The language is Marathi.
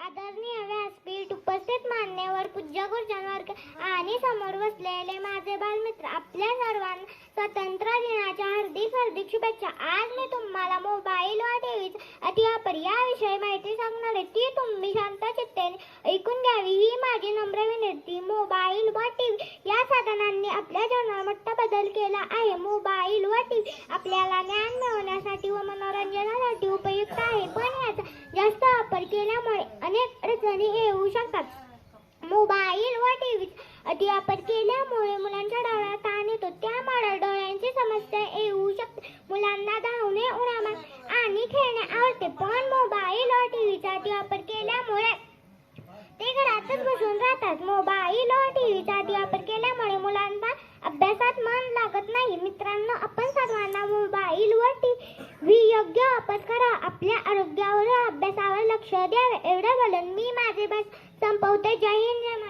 आदरणीय व्यासपीठ उपस्थित मान्यवर पूज्य गुरुजनवर्ग आणि समोर बसलेले माझे बालमित्र, आपल्या सर्वांना स्वातंत्र्य दिनाच्या हार्दिक शुभेच्छा. आज मी तुम्हाला मोबाईल व टीव्हीचा अतिवापर याविषयी माहिती सांगणार आहे. ती तुम्ही शांत चित्ताने ऐकून घ्यावी ही माझी नम्र विनंती. मोबाईल व टीव्ही या साधनांनी आपल्या जीवनात मोठा बदल केला आहे. मोबाईल व टीव्ही आपल्याला ज्ञान मिळवण्यासाठी व मनोरंजनासाठी उपयुक्त आहे, पण याचा जास्त वापर केल्यामुळे अनेक अडचणी येऊ शकतात. मोबाईल व टीव्हीचा अतिवापर केल्यामुळे मुलांच्या डोळ्यात ताण येतो, त्यामुळे डोळ्यांची समस्या येऊ शकते. मुलांना धावणे, उड्या आणि खेळणे आवडते, पण मोबाईल व टीव्हीचा अतिवापर केल्यामुळे ते घरातच बसून राहतात. मोबाईल व टीव्हीचा अतिवापर केल्यामुळे मुलांना अभ्यासात मन लागत नाही. मित्रांनो, आपण सर्वांना मोबाईल व टीव्ही योग्य वापर करा. आपल्या आरोग्यावर व अभ्यासावर लक्ष द्यावे. एवढं बोलून मी माझे संपवते. जय हिंद, जय महाराष्ट्र.